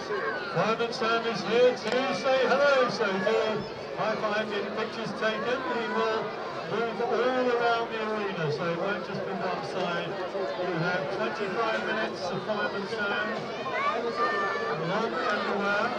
Fireman Sam is here to say hello, so do high five, getting pictures taken. He will move all around the arena, so it won't just be one side. You have 25 minutes of Fireman Sam, along and around.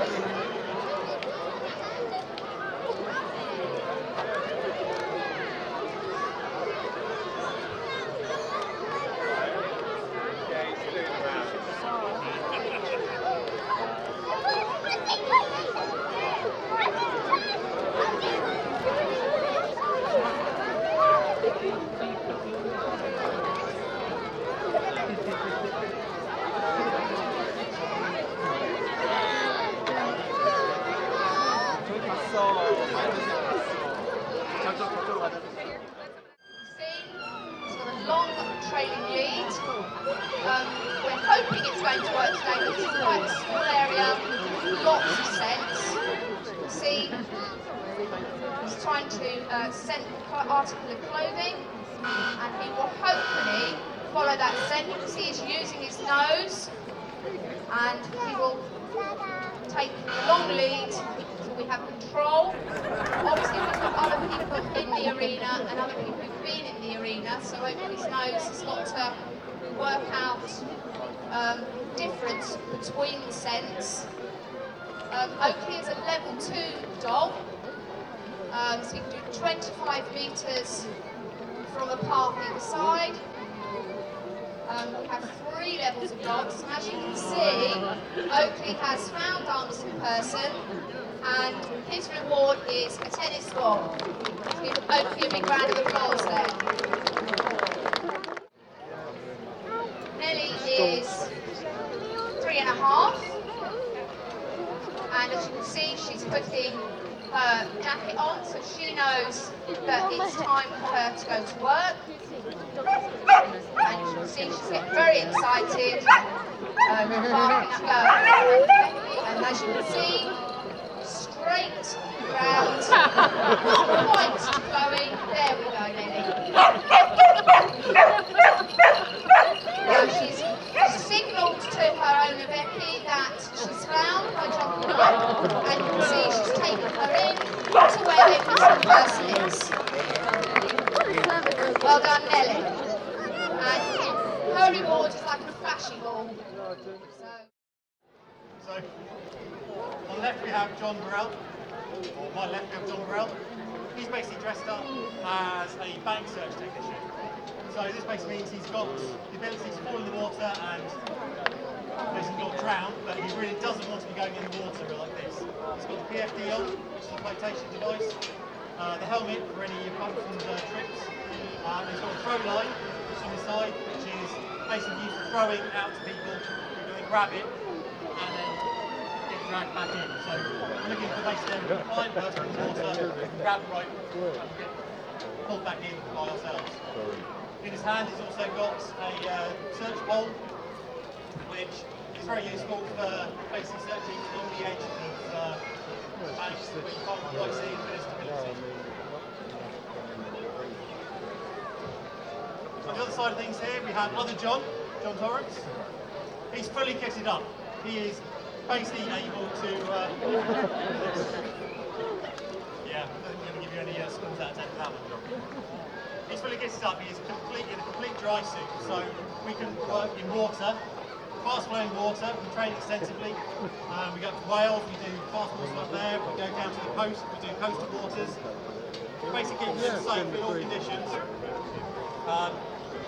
Long trailing lead. We're hoping it's going to work today, but it's quite a small area, lots of scents. See, he's trying to scent the article of clothing, and he will hopefully follow that scent. You can see he's using his nose, and he will take the long lead until we have control. Obviously, we've got other people in the arena and other people who've been in the arena, so Oakley's nose has got to work out difference between the scents. Oakley is a level 2 dog, so you can do 25 metres from a path either side. We have 3 levels of dogs. As you can see, Oakley has found Anderson person, and his reward is a tennis ball. Give Oakley a big round of applause there. Nellie is 3.5, and as you can see, she's putting her jacket on, so she knows that it's time for her to go to work. And you can see she's getting very excited, barking at go. And as you can see, straight round, not quite going. There we go, Nelly. Now she's signalled to her owner Becky that she's found by jumping up, and you can see she's taken her in to where Becky's person is. Well done, Nelly. And her reward is like a flashing ball. So, on the left we have John Burrell, or my left we have John Burrell. He's basically dressed up as a bank search technician. So this basically means he's got the ability to fall in the water and basically not drown, but he really doesn't want to be going in the water like this. He's got the PFD on, which is a flotation device, the helmet for any bumps and trips. He's got a throw line, which is on his side, which is basically used for throwing out to people who go and grab it and then get dragged back in. So we're looking for basically a client person in the water, grab the rope and get pulled back in by ourselves. In his hand he's also got a search pole, which is very useful for basically searching along the edges of banks where you can't quite see a bit of stability. On the other side of things here we have other John Torrance. He's fully kitted up. He is basically able to yeah, I'm not going to give you any scores out of 10 for that one. He's fully kitted up. He is in a complete dry suit, so we can work in water, fast flowing water. We train extensively. We go to Wales, we do fast water up there. We go down to the coast, we do coastal waters. We basically keep him safe in all conditions.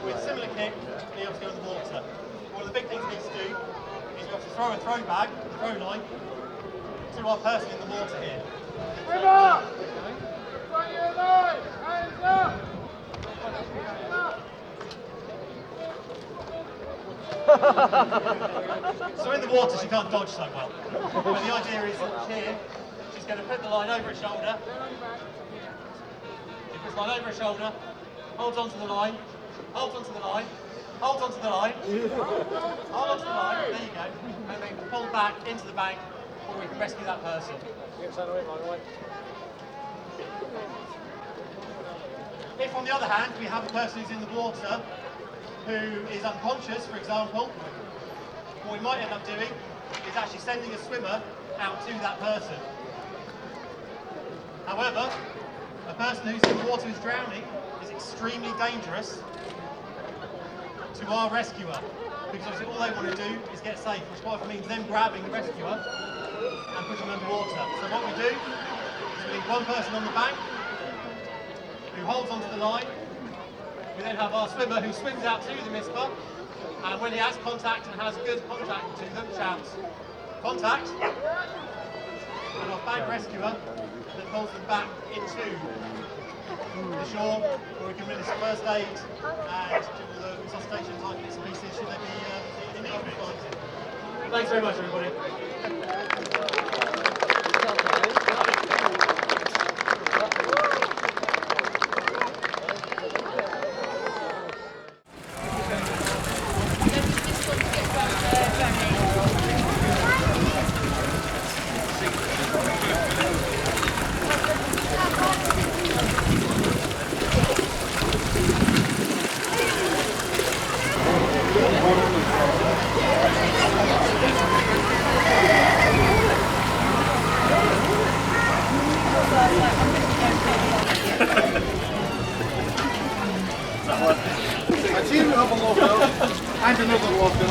With similar kit, be able to go in the water. One of the big things we need to do is we have to throw a throw bag, a throw line, to our person in the water here. River! On your line! Hands up! So in the water she can't dodge so well. But the idea is that here, she's going to put the line over her shoulder. She puts the line over her shoulder, holds onto the line, holds onto the line, holds onto the line, hold onto the line, there you go, and then pull back into the bank before we can rescue that person. If on the other hand we have a person who's in the water who is unconscious, for example, what we might end up doing is actually sending a swimmer out to that person. However, a person who's in the water who's drowning is extremely dangerous to our rescuer, because obviously all they want to do is get safe, which quite often means them grabbing the rescuer and pushing them underwater. So what we do is we leave one person on the bank who holds onto the line. We then have our swimmer who swims out to the MISPA, and when he has contact and has good contact to them, shouts, "Contact!" and our bank rescuer that pulls them back into the shore, where we can administer first aid and do all the resuscitation type bits and pieces should they be in need of it. Thanks very much, everybody. I see you have a logo, and another logo,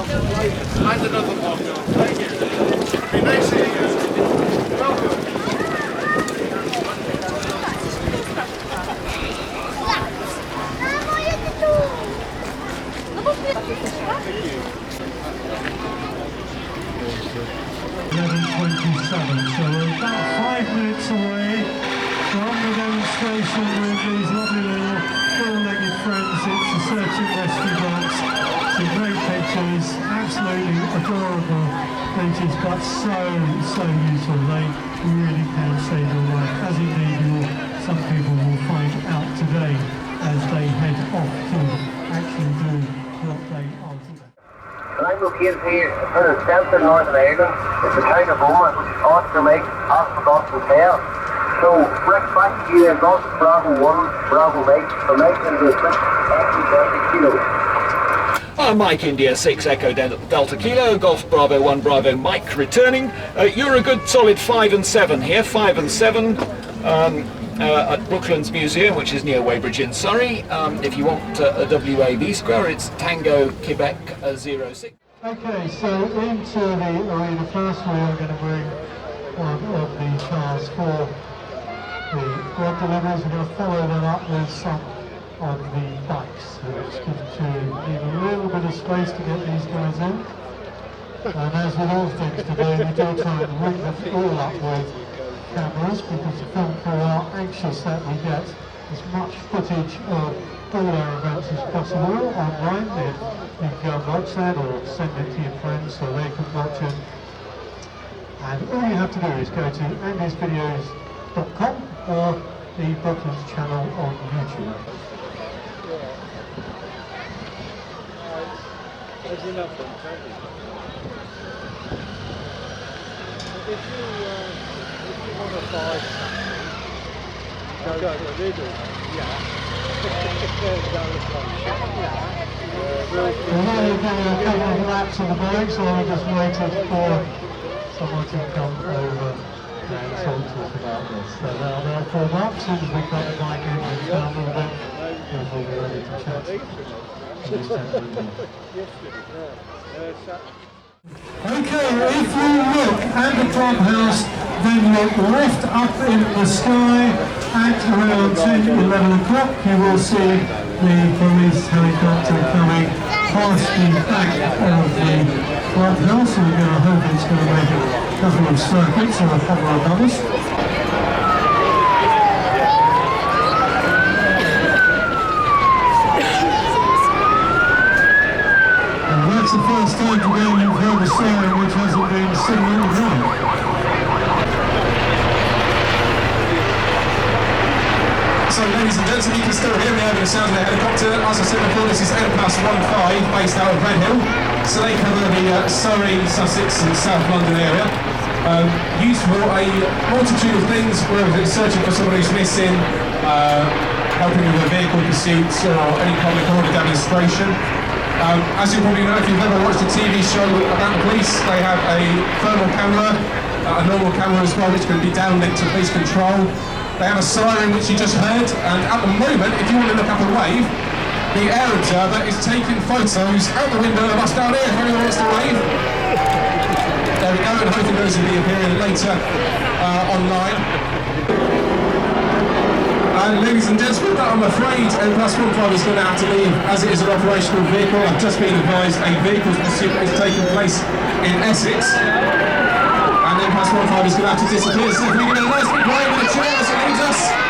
and another logo. Thank you. Be nice seeing you. Welcome. Thank you. 11:27, so we're about 5 minutes away from the demonstration with these lovely little four-legged friends. It's a search and rescue box. Some great pictures, absolutely adorable pictures, but so useful. They really can save your life, as indeed some people will find out today as they head off to actually do what they are doing. I'm located here in the centre of Northern Ireland. It's the town of Roma, Oscar Mike, Oscar Hotel. So, back to you, Golf Bravo 1, Bravo Mike, for Mike and the 6 Echo Delta Kilo. Mike India 6 Echo Delta Kilo, Golf Bravo 1 Bravo Mike returning. You're a good solid 5 and 7 here, 5 and 7. At Brooklands Museum, which is near Weybridge in Surrey. If you want a WAB square, it's Tango Quebec 06. Okay, so into the arena first we are going to bring one of the cars for the bread deliveries. We're going to follow them up with some of the bikes, which gives you need a little bit of space to get these guys in. And as with all things today, we do try and ring them all up with cameras, because the film crew are anxious that we get as much footage of all our events as possible online. You can go and watch that or send it to your friends so they can watch it. And all you have to do is go to andysvideos.com or the Brooklands channel on YouTube. There's enough of them, if you want to buy something, go to the middle. Yeah. Well, now you're getting a couple of laps on the bike, so I just waited for someone to come over and talk to us about this. So they'll form up as soon as we got the bike in and down a little bit, and we'll be ready to chat. Okay, if you look at the clubhouse, then look left up in the sky at around 10-11 o'clock, you will see the police helicopter coming past the back of the clubhouse, and we're going to hope it's going to make a couple of circuits or a couple of others. That's the first time today you've heard a siren which hasn't been seen all night. So ladies and gentlemen, you can still hear me over the sound of the helicopter. As I said before, this is Airbus 15 based out of Redhill. So they cover the Surrey, Sussex and South London area. Used for a multitude of things, whether it's searching for someone who's missing, helping with a vehicle pursuits or any public order demonstration. As you probably know, if you've ever watched a TV show about the police, they have a thermal camera, a normal camera as well, which can be downlinked to police control. They have a siren, which you just heard, and at the moment, if you want to look up and wave, the air observer is taking photos out the window of us down here, if anyone wants to wave. There we go, and hopefully those will be appearing later online. And ladies and gentlemen, I'm afraid N+15 is going to have to leave as it is an operational vehicle. I've just been advised a vehicle's pursuit is taking place in Essex. And N+15 is going to have to disappear. So if we get a nice big wave with a cheer as it leaves us.